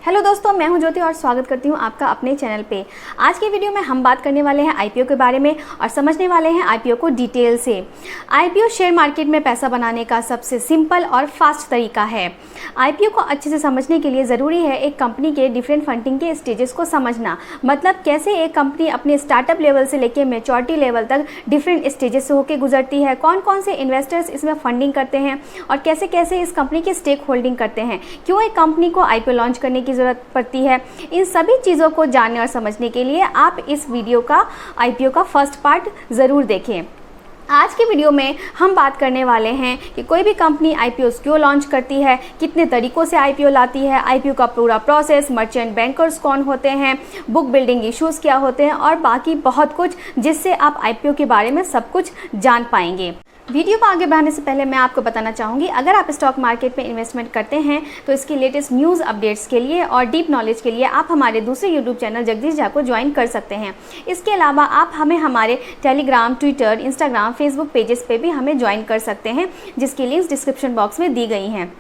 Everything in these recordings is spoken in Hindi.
हेलो दोस्तों, मैं हूं ज्योति और स्वागत करती हूं आपका अपने चैनल पे। आज की वीडियो में हम बात करने वाले हैं आईपीओ के बारे में और समझने वाले हैं आईपीओ को डिटेल से। आईपीओ शेयर मार्केट में पैसा बनाने का सबसे सिंपल और फास्ट तरीका है। आईपीओ को अच्छे से समझने के लिए ज़रूरी है एक कंपनी के डिफरेंट फंडिंग के स्टेजेस को समझना, मतलब कैसे एक कंपनी अपने स्टार्टअप लेवल से लेकर मैच्योरिटी लेवल तक डिफरेंट स्टेजेस से होकर गुजरती है, कौन कौन से इन्वेस्टर्स इसमें फंडिंग करते हैं और कैसे कैसे इस कंपनी की स्टेक होल्डिंग करते हैं, क्यों एक कंपनी को आईपीओ लॉन्च करने की ज़रूरत पड़ती है। इन सभी चीज़ों को जानने और समझने के लिए आप इस वीडियो का आईपीओ का फर्स्ट पार्ट ज़रूर देखें। आज की वीडियो में हम बात करने वाले हैं कि कोई भी कंपनी आईपीओ क्यों लॉन्च करती है, कितने तरीकों से आईपीओ लाती है, आईपीओ का पूरा प्रोसेस, मर्चेंट बैंकर्स कौन होते हैं, बुक बिल्डिंग इश्यूज़ क्या होते हैं और बाकी बहुत कुछ, जिससे आप आईपीओ के बारे में सब कुछ जान पाएंगे। वीडियो को आगे बढ़ाने से पहले मैं आपको बताना चाहूँगी, अगर आप स्टॉक मार्केट में इन्वेस्टमेंट करते हैं तो इसकी लेटेस्ट न्यूज़ अपडेट्स के लिए और डीप नॉलेज के लिए आप हमारे दूसरे यूट्यूब चैनल जगदीश झा को ज्वाइन कर सकते हैं। इसके अलावा आप हमें हमारे Telegram, Twitter, Instagram, Facebook pages पे भी हमें ज्वाइन कर सकते हैं, जिसकी लिंक्स डिस्क्रिप्शन बॉक्स में दी गई हैं।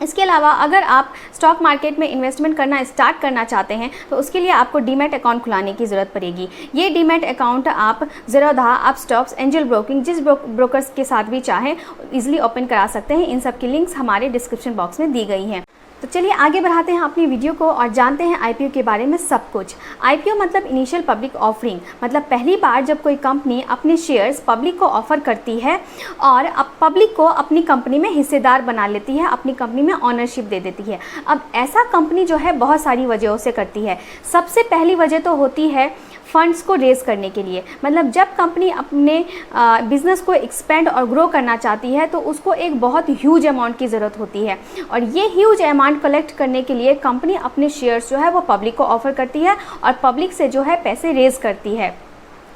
इसके अलावा अगर आप स्टॉक मार्केट में इन्वेस्टमेंट करना स्टार्ट करना चाहते हैं तो उसके लिए आपको डीमैट अकाउंट खुलाने की ज़रूरत पड़ेगी। ये डीमैट अकाउंट आप ज़ीरोधा, अपस्टॉक्स, एंजल ब्रोकिंग, जिस ब्रोकर्स के साथ भी चाहें इजीली ओपन करा सकते हैं। इन सब की लिंक्स हमारे डिस्क्रिप्शन बॉक्स में दी गई हैं। तो चलिए आगे बढ़ाते हैं अपनी वीडियो को और जानते हैं आईपीओ के बारे में सब कुछ। आईपीओ मतलब इनिशियल पब्लिक ऑफरिंग, मतलब पहली बार जब कोई कंपनी अपने शेयर्स पब्लिक को ऑफर करती है और अब पब्लिक को अपनी कंपनी में हिस्सेदार बना लेती है, अपनी कंपनी में ऑनरशिप दे देती है। अब ऐसा कंपनी जो है बहुत सारी वजहों से करती है। सबसे पहली वजह तो होती है फंड्स को रेज़ करने के लिए, मतलब जब कंपनी अपने बिज़नेस को एक्सपेंड और ग्रो करना चाहती है तो उसको एक बहुत ह्यूज अमाउंट की ज़रूरत होती है और ये ह्यूज अमाउंट कलेक्ट करने के लिए कंपनी अपने शेयर्स जो है वो पब्लिक को ऑफ़र करती है और पब्लिक से जो है पैसे रेज़ करती है।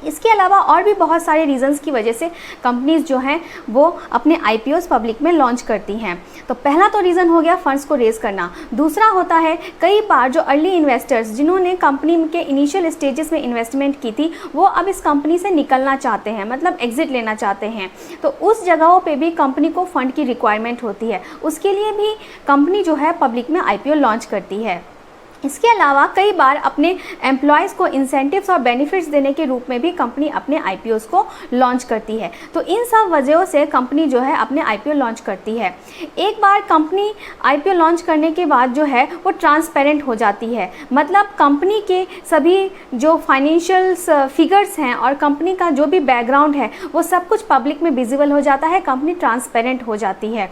इसके अलावा और भी बहुत सारे रीजंस की वजह से कंपनीज जो हैं वो अपने आईपीओस पब्लिक में लॉन्च करती हैं। तो पहला तो रीज़न हो गया फंड्स को रेज़ करना। दूसरा होता है कई बार जो अर्ली इन्वेस्टर्स जिन्होंने कंपनी के इनिशियल स्टेजेस में इन्वेस्टमेंट की थी वो अब इस कंपनी से निकलना चाहते हैं, मतलब एग्जिट लेना चाहते हैं, तो उस जगहों पर भी कंपनी को फंड की रिक्वायरमेंट होती है। उसके लिए भी कंपनी जो है पब्लिक में आईपीओ लॉन्च करती है। इसके अलावा कई बार अपने एम्प्लॉयज़ को इंसेंटिव्स और बेनिफिट्स देने के रूप में भी कंपनी अपने आईपीओस को लॉन्च करती है। तो इन सब वजहों से कंपनी जो है अपने आईपीओ लॉन्च करती है। एक बार कंपनी आईपीओ लॉन्च करने के बाद जो है वो ट्रांसपेरेंट हो जाती है, मतलब कंपनी के सभी जो फाइनेंशियल फिगर्स हैं और कंपनी का जो भी बैकग्राउंड है वो सब कुछ पब्लिक में विजिबल हो जाता है, कंपनी ट्रांसपेरेंट हो जाती है।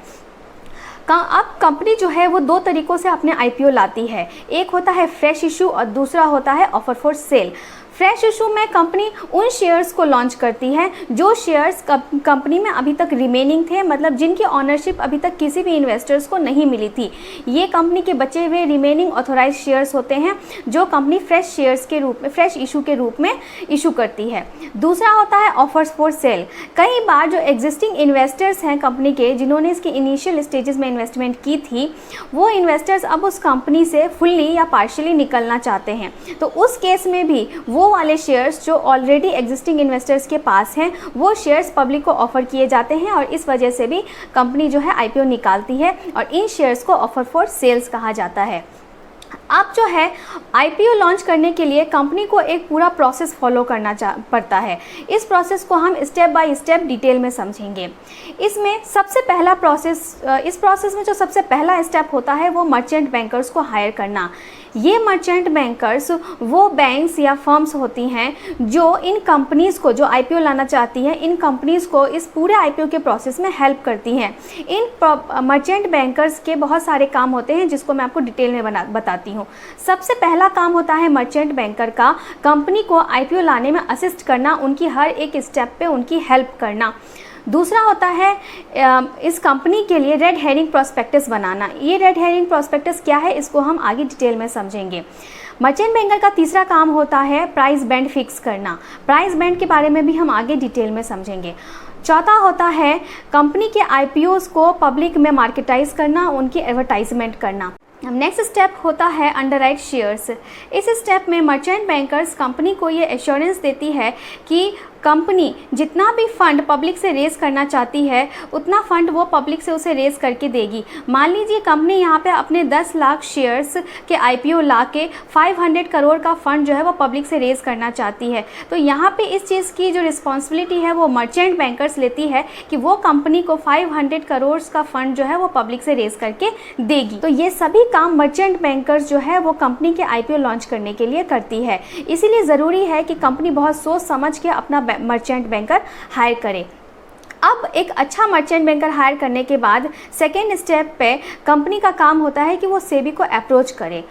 अब कंपनी जो है वो दो तरीक़ों से अपने आईपीओ लाती है, एक होता है फ्रेश इशू और दूसरा होता है offer for sale. Fresh issue में कंपनी उन शेयर्स को लॉन्च करती है जो शेयर्स कंपनी में अभी तक रिमेनिंग थे, मतलब जिनकी ऑनरशिप अभी तक किसी भी इन्वेस्टर्स को नहीं मिली थी। ये कंपनी के बचे हुए रिमेनिंग ऑथोराइज शेयर्स होते हैं जो कंपनी फ्रेश शेयर्स के रूप में, फ्रेश इशू के रूप में इशू करती है। दूसरा होता है ऑफर्स फॉर सेल। कई बार जो एग्जिस्टिंग इन्वेस्टर्स हैं कंपनी के, जिन्होंने इसके इनिशियल स्टेजेस में इन्वेस्टमेंट की थी, वो इन्वेस्टर्स अब उस कंपनी से फुल्ली या पार्शियली निकलना चाहते हैं। तो उस केस में भी वो वाले शेयर्स जो ऑलरेडी एग्जिस्टिंग इन्वेस्टर्स के पास हैं वो शेयर्स पब्लिक को ऑफर किए जाते हैं और इस वजह से भी कंपनी जो है आईपीओ निकालती है और इन शेयर्स को ऑफर फॉर सेल्स कहा जाता है। अब जो है आईपीओ लॉन्च करने के लिए कंपनी को एक पूरा प्रोसेस फॉलो करना पड़ता है। इस प्रोसेस को हम स्टेप बाय स्टेप डिटेल में समझेंगे। इसमें सबसे पहला इस प्रोसेस में जो सबसे पहला स्टेप होता है वो मर्चेंट बैंकर्स को हायर करना। ये मर्चेंट बैंकर्स वो बैंक्स या फर्म्स होती हैं जो इन कंपनीज़ को, जो आईपीओ लाना चाहती हैं, इन कंपनीज़ को इस पूरे आईपीओ के प्रोसेस में हेल्प करती हैं। इन मर्चेंट बैंकर्स के बहुत सारे काम होते हैं जिसको मैं आपको डिटेल में बताती हूँ। सबसे पहला काम होता है मर्चेंट बैंकर का कंपनी को आईपीओ लाने में असिस्ट करना, उनकी हर एक स्टेप पे उनकी हेल्प करना। दूसरा होता है इस कंपनी के लिए रेड हेरिंग प्रोस्पेक्टस बनाना। ये रेड हेरिंग प्रोस्पेक्टस क्या है इसको हम आगे डिटेल में समझेंगे। मर्चेंट बैंकर का तीसरा काम होता है प्राइस बैंड फिक्स करना। प्राइस बैंड के बारे में भी हम आगे डिटेल में समझेंगे। चौथा होता है कंपनी के आईपीओस को पब्लिक में मार्केटाइज करना, उनकी एडवर्टाइजमेंट करना। नेक्स्ट स्टेप होता है अंडरराइट शेयर्स। इस स्टेप में मर्चेंट बैंकर्स कंपनी को ये एश्योरेंस देती है कि कंपनी जितना भी फंड पब्लिक से रेज़ करना चाहती है उतना फंड वो पब्लिक से उसे रेज़ करके देगी। मान लीजिए कंपनी यहाँ पे अपने 10 लाख शेयर्स के IPO ला के 500 करोड़ का फंड जो है वो पब्लिक से रेज़ करना चाहती है, तो यहाँ पे इस चीज़ की जो रिस्पॉन्सिबिलिटी है वो मर्चेंट बैंकर्स लेती है कि वो कंपनी को 500 करोड़ का फंड जो है वो पब्लिक से रेज़ करके देगी। तो ये सभी काम मर्चेंट बैंकर्स जो है वो कंपनी के IPO लॉन्च करने के लिए करती है। इसीलिए ज़रूरी है कि कंपनी बहुत सोच समझ के अपना मर्चेंट बैंकर हायर करे। अब एक अच्छा मर्चेंट बैंकर हायर करने के बाद सेकेंड स्टेप पे कंपनी का काम होता है कि वो सेबी को अप्रोच करे।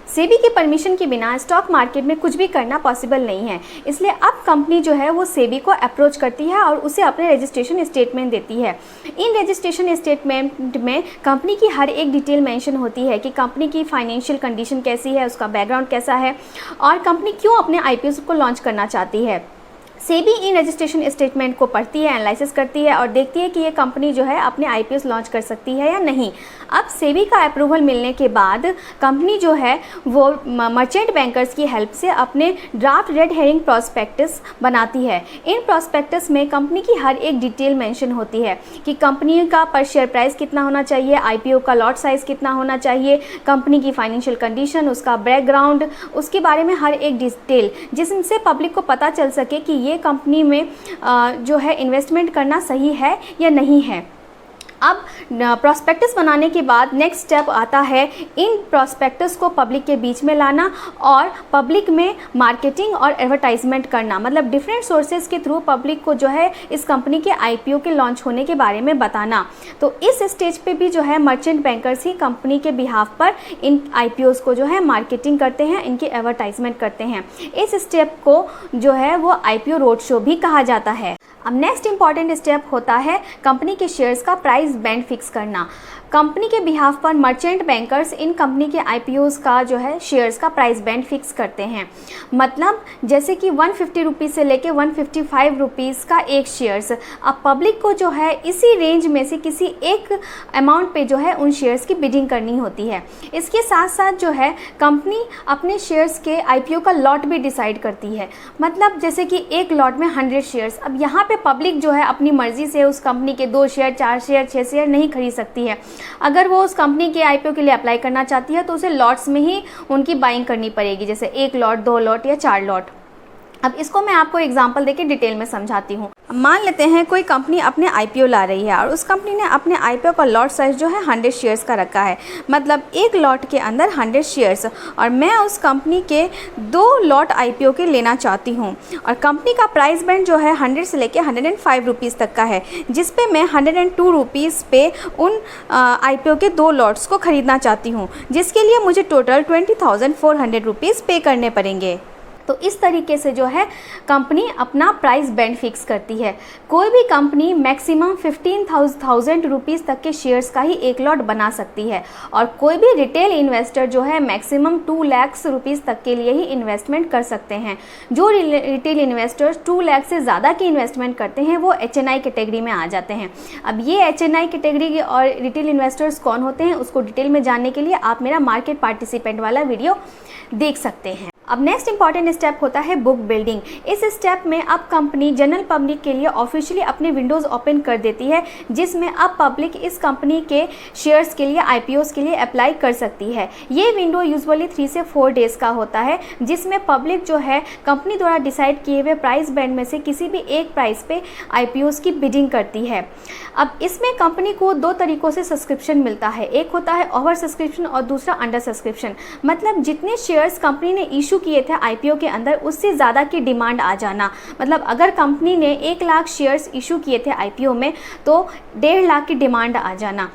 सेबी की परमिशन के बिना स्टॉक मार्केट में कुछ भी करना पॉसिबल नहीं है, इसलिए अब कंपनी जो है वो सेबी को अप्रोच करती है और उसे अपने रजिस्ट्रेशन स्टेटमेंट देती है। इन रजिस्ट्रेशन स्टेटमेंट में कंपनी की हर एक डिटेल मेंशन होती है कि कंपनी की फाइनेंशियल कंडीशन कैसी है, उसका बैकग्राउंड कैसा है और कंपनी क्यों अपने IPO को लॉन्च करना चाहती है। सेबी इन रजिस्ट्रेशन स्टेटमेंट को पढ़ती है, एनालिसिस करती है और देखती है कि ये कंपनी जो है अपने IPO लॉन्च कर सकती है या नहीं। अब सेबी का अप्रूवल मिलने के बाद कंपनी जो है वो मर्चेंट बैंकर्स की हेल्प से अपने ड्राफ्ट रेड हेरिंग प्रॉस्पेक्टस बनाती है। इन प्रॉस्पेक्टस में कंपनी की हर एक डिटेल मेंशन होती है कि कंपनी का पर शेयर प्राइस कितना होना चाहिए, IPO का लॉट साइज़ कितना होना चाहिए, कंपनी की फाइनेंशियल कंडीशन, उसका बैकग्राउंड, उसके बारे में हर एक डिटेल, जिससे पब्लिक को पता चल सके कि ये कंपनी में जो है इन्वेस्टमेंट करना सही है या नहीं है। अब प्रॉस्पेक्टस बनाने के बाद नेक्स्ट स्टेप आता है इन प्रॉस्पेक्टस को पब्लिक के बीच में लाना और पब्लिक में मार्केटिंग और एडवर्टाइजमेंट करना, मतलब डिफरेंट सोर्सेज के थ्रू पब्लिक को जो है इस कंपनी के IPO के लॉन्च होने के बारे में बताना। तो इस स्टेज पे भी जो है मर्चेंट बैंकर्स ही कंपनी के बिहाफ पर इन IPOs को जो है मार्केटिंग करते हैं, इनकी एडवर्टाइजमेंट करते हैं। इस स्टेप को जो है वो IPO रोड शो भी कहा जाता है। अब नेक्स्ट इंपॉर्टेंट स्टेप होता है कंपनी के शेयर्स का प्राइस बैंड फिक्स करना। कंपनी के बिहाफ पर मर्चेंट बैंकर्स इन कंपनी के IPOs का जो है शेयर्स का प्राइस बैंड फिक्स करते हैं। मतलब जैसे कि 150 रुपीज़ से लेके 155 रुपीज़ का एक शेयर्स, अब पब्लिक को जो है इसी रेंज में से किसी एक अमाउंट पे जो है उन शेयर्स की बिडिंग करनी होती है। इसके साथ साथ जो है कंपनी अपने शेयर्स के IPO का लॉट भी डिसाइड करती है। मतलब जैसे कि एक लॉट में 100 शेयर्स, अब यहाँ पे पब्लिक जो है अपनी मर्जी से उस कंपनी के 2 शेयर, 4 शेयर, 6 शेयर नहीं खरीद सकती है। अगर वो उस कंपनी के IPO के लिए अप्लाई करना चाहती है तो उसे लॉट्स में ही उनकी बाइंग करनी पड़ेगी, जैसे 1 लॉट, 2 लॉट या 4 लॉट। अब इसको मैं आपको एग्जांपल देके डिटेल में समझाती हूँ। मान लेते हैं कोई कंपनी अपने IPO ला रही है और उस कंपनी ने अपने IPO का लॉट साइज जो है 100 शेयर्स का रखा है, मतलब एक लॉट के अंदर 100 शेयर्स, और मैं उस कंपनी के 2 लॉट IPO के लेना चाहती हूँ और कंपनी का प्राइस बैंड जो है 100 से लेके 105 रुपीज़ तक का है, जिस पे मैं 102 रुपीज़ पे उन IPO के 2 लॉट्स को ख़रीदना चाहती हूँ, जिसके लिए मुझे टोटल 20,400 रुपीज़ पे करने पड़ेंगे। तो इस तरीके से जो है कंपनी अपना प्राइस बैंड फिक्स करती है। कोई भी कंपनी मैक्सिमम 15,000 रुपीज़ तक के शेयर्स का ही एक लॉट बना सकती है और कोई भी रिटेल इन्वेस्टर जो है मैक्सिमम 2 लाख रुपीज़ तक के लिए ही इन्वेस्टमेंट कर सकते हैं। जो रिटेल इन्वेस्टर्स 2 लाख से ज़्यादा की इन्वेस्टमेंट करते हैं वो HNI कैटेगरी में आ जाते हैं। अब ये HNI कैटेगरी और रिटेल इन्वेस्टर्स कौन होते हैं उसको डिटेल में जानने के लिए आप मेरा मार्केट पार्टिसिपेंट वाला वीडियो देख सकते हैं। अब नेक्स्ट इंपॉर्टेंट स्टेप होता है बुक बिल्डिंग। इस स्टेप में अब कंपनी जनरल पब्लिक के लिए ऑफिशियली अपने विंडोज़ ओपन कर देती है, जिसमें अब पब्लिक इस कंपनी के शेयर्स के लिए IPOs के लिए अप्लाई कर सकती है। ये विंडो यूजुअली 3 से 4 डेज़ का होता है, जिसमें पब्लिक जो है कंपनी द्वारा डिसाइड किए हुए प्राइस बैंड में से किसी भी एक प्राइस पे IPOs की बिडिंग करती है। अब इसमें कंपनी को 2 तरीक़ों से सब्सक्रिप्शन मिलता है, एक होता है ओवर सब्सक्रिप्शन और दूसरा अंडर सब्सक्रिप्शन। मतलब जितने शेयर्स कंपनी ने इशू किए थे IPO के अंदर उससे ज़्यादा की डिमांड आ जाना। मतलब अगर कंपनी ने 1 लाख शेयर्स इशू किए थे IPO में तो 1.5 लाख की डिमांड आ जाना।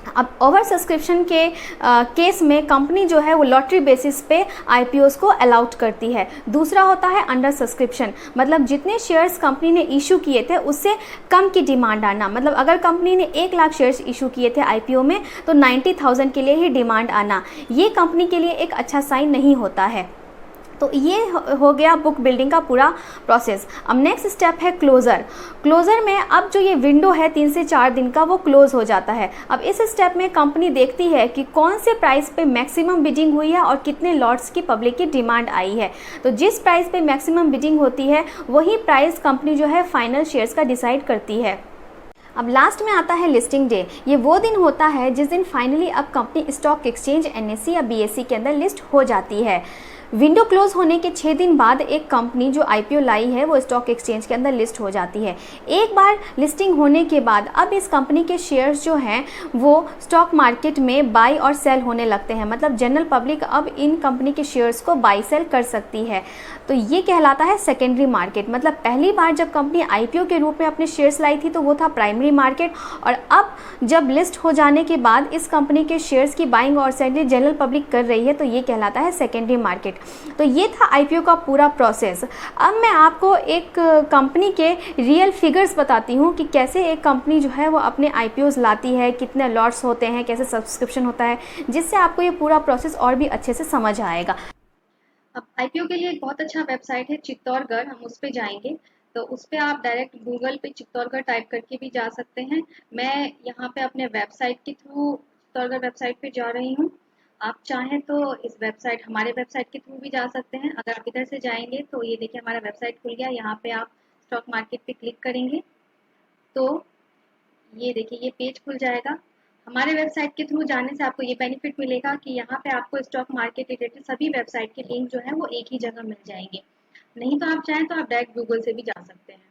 अब ओवर सब्सक्रिप्शन के केस में कंपनी जो है वो लॉटरी बेसिस पे IPOs को अलाउड करती है। दूसरा होता है अंडर सब्सक्रिप्शन, मतलब जितने शेयर्स कंपनी ने इशू किए थे उससे कम की डिमांड आना। मतलब अगर कंपनी ने 1 लाख शेयर्स इशू किए थे IPO में तो 90,000 के लिए ही डिमांड आना। ये कंपनी के लिए एक अच्छा साइन नहीं होता है। तो ये हो गया बुक बिल्डिंग का पूरा प्रोसेस। अब नेक्स्ट स्टेप है क्लोज़र। क्लोज़र में अब जो ये विंडो है 3 से 4 दिन का, वो क्लोज़ हो जाता है। अब इस स्टेप में कंपनी देखती है कि कौन से प्राइस पे मैक्सिमम बिडिंग हुई है और कितने लॉट्स की पब्लिक की डिमांड आई है। तो जिस प्राइस पे मैक्सिमम बिडिंग होती है वही प्राइस कंपनी जो है फाइनल शेयर्स का डिसाइड करती है। अब लास्ट में आता है लिस्टिंग डे। ये वो दिन होता है जिस दिन फाइनली अब कंपनी स्टॉक एक्सचेंज NSE या BSE के अंदर लिस्ट हो जाती है। विंडो क्लोज होने के 6 दिन बाद एक कंपनी जो IPO लाई है वो स्टॉक एक्सचेंज के अंदर लिस्ट हो जाती है। एक बार लिस्टिंग होने के बाद अब इस कंपनी के शेयर्स जो हैं वो स्टॉक मार्केट में बाई और सेल होने लगते हैं, मतलब जनरल पब्लिक अब इन कंपनी के शेयर्स को बाई सेल कर सकती है। तो ये कहलाता है सेकेंडरी मार्केट। मतलब पहली बार जब कंपनी IPO के रूप में अपने शेयर्स लाई थी तो वो था प्राइमरी मार्केट, और अब जब लिस्ट हो जाने के बाद इस कंपनी के शेयर्स की बाइंग और सेलिंग जनरल पब्लिक कर रही है तो ये कहलाता है सेकेंडरी मार्केट। तो ये था IPO का पूरा प्रोसेस। अब मैं आपको एक कंपनी के रियल फिगर्स बताती हूँ कि कैसे एक कंपनी जो है वो अपने IPOs लाती है, कितने लॉट्स होते हैं, कैसे सब्सक्रिप्शन होता है, जिससे आपको ये पूरा प्रोसेस और भी अच्छे से समझ आएगा। अब IPO के लिए एक बहुत अच्छा वेबसाइट है चित्तौड़गढ़, हम उस पे जाएंगे तो उस पे आप डायरेक्ट गूगल पे चित्तौड़गढ़ टाइप करके भी जा सकते हैं। मैं यहाँ पे अपने वेबसाइट के थ्रू चित्तौड़गढ़ वेबसाइट पे जा रही हूँ। आप चाहें तो इस वेबसाइट हमारे वेबसाइट के थ्रू भी जा सकते हैं। अगर आप इधर से जाएंगे तो ये देखिए हमारा वेबसाइट खुल गया। यहाँ पे आप स्टॉक मार्केट पे क्लिक करेंगे तो ये देखिए ये पेज खुल जाएगा। हमारे वेबसाइट के थ्रू जाने से आपको ये बेनिफिट मिलेगा कि यहाँ पे आपको स्टॉक मार्केट रिलेटेड सभी वेबसाइट के लिंक जो है वो एक ही जगह मिल जाएंगे। नहीं तो आप चाहें तो आप डायरेक्ट गूगल से भी जा सकते हैं।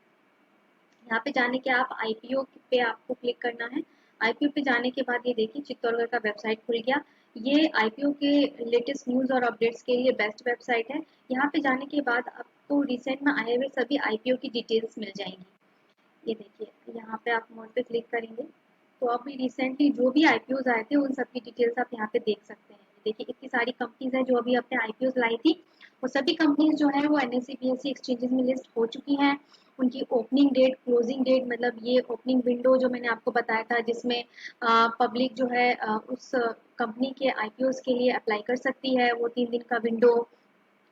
यहाँ पे जाने के आप IPO पे आपको क्लिक करना है। IPO पे जाने के बाद ये देखिए चित्तौड़गढ़ का वेबसाइट खुल गया। ये IPO के लेटेस्ट न्यूज़ और अपडेट्स के लिए बेस्ट वेबसाइट है। यहाँ पे जाने के बाद आपको रिसेंट में आए हुए सभी IPO की डिटेल्स मिल जाएंगी। ये देखिए यहाँ पे आप मोर पे क्लिक करेंगे तो अभी रिसेंटली जो भी IPOs आए थे उन सब की डिटेल्स आप यहाँ पे देख सकते हैं। देखिए इतनी सारी कंपनीज हैं जो अभी अपने IPOs लाई थी, वो सभी कंपनीज जो है वो NSE BSE एक्सचेंजेस में लिस्ट हो चुकी हैं। उनकी ओपनिंग डेट, क्लोजिंग डेट, मतलब ये ओपनिंग विंडो जो मैंने आपको बताया था जिसमें पब्लिक जो है उस कंपनी के IPOs के लिए अप्लाई कर सकती है, वो 3 दिन का विंडो।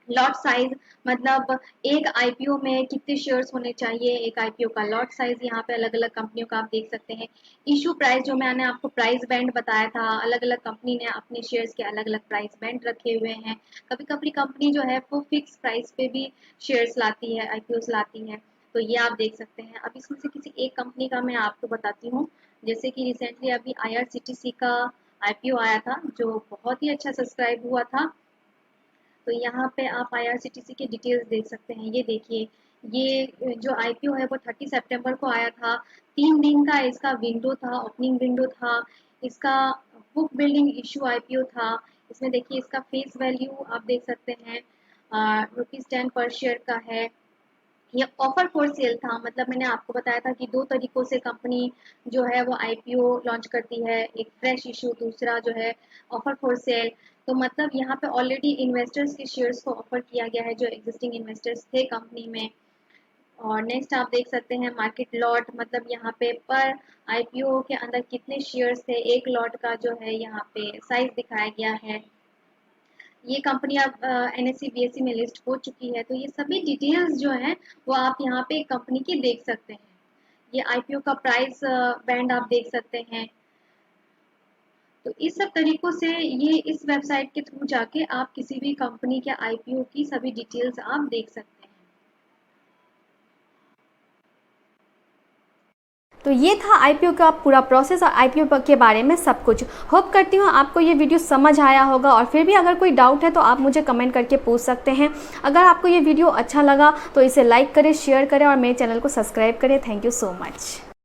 लॉट साइज, मतलब एक IPO में कितने शेयर्स होने चाहिए, एक IPO का लॉट साइज यहाँ पे अलग अलग कंपनियों का आप देख सकते हैं। इशू प्राइस जो मैंने आपको प्राइस बैंड बताया था, अलग अलग कंपनी ने अपने शेयर्स के अलग अलग प्राइस बैंड रखे हुए हैं। कभी कभी कंपनी जो है वो फिक्स प्राइस पे भी शेयर्स लाती है, IPOs लाती है, तो ये आप देख सकते हैं। अब इसमें से किसी एक कंपनी का मैं आपको बताती हूँ। जैसे कि रिसेंटली अभी IRCTC का IPO आया था जो बहुत ही अच्छा सब्सक्राइब हुआ था। तो यहाँ पे आप IRCTC के डिटेल्स देख सकते हैं। ये देखिए ये जो IPO है वो 30 सितंबर को आया था। 3 दिन का इसका विंडो था, ओपनिंग विंडो था। इसका बुक बिल्डिंग इशू IPO था। इसमें देखिए इसका फेस वैल्यू आप देख सकते हैं ₹10 पर शेयर का है। ये ऑफर फॉर सेल था, मतलब मैंने आपको बताया था कि 2 तरीकों से कंपनी जो है वो IPO लॉन्च करती है, एक फ्रेश इशू, दूसरा जो है ऑफर फॉर सेल। तो मतलब यहाँ पे ऑलरेडी इन्वेस्टर्स के शेयर्स को ऑफर किया गया है जो एग्जिस्टिंग इन्वेस्टर्स थे कंपनी में। और नेक्स्ट आप देख सकते हैं मार्केट लॉट, मतलब यहाँ पे पर IPO के अंदर कितने शेयर्स थे, एक लॉट का जो है यहाँ पे साइज दिखाया गया है। ये कंपनी अब NSE BSE में लिस्ट हो चुकी है। तो ये सभी डिटेल्स जो हैं वो आप यहाँ पे कंपनी की देख सकते हैं। ये IPO का प्राइस बैंड आप देख सकते हैं। तो इस सब तरीकों से ये इस वेबसाइट के थ्रू जाके आप किसी भी कंपनी के IPO की सभी डिटेल्स आप देख सकते हैं। तो ये था IPO का पूरा प्रोसेस और IPO के बारे में सब कुछ। होप करती हूँ आपको ये वीडियो समझ आया होगा, और फिर भी अगर कोई डाउट है तो आप मुझे कमेंट करके पूछ सकते हैं। अगर आपको ये वीडियो अच्छा लगा तो इसे लाइक करें, शेयर करें और मेरे चैनल को सब्सक्राइब करें। Thank you so much.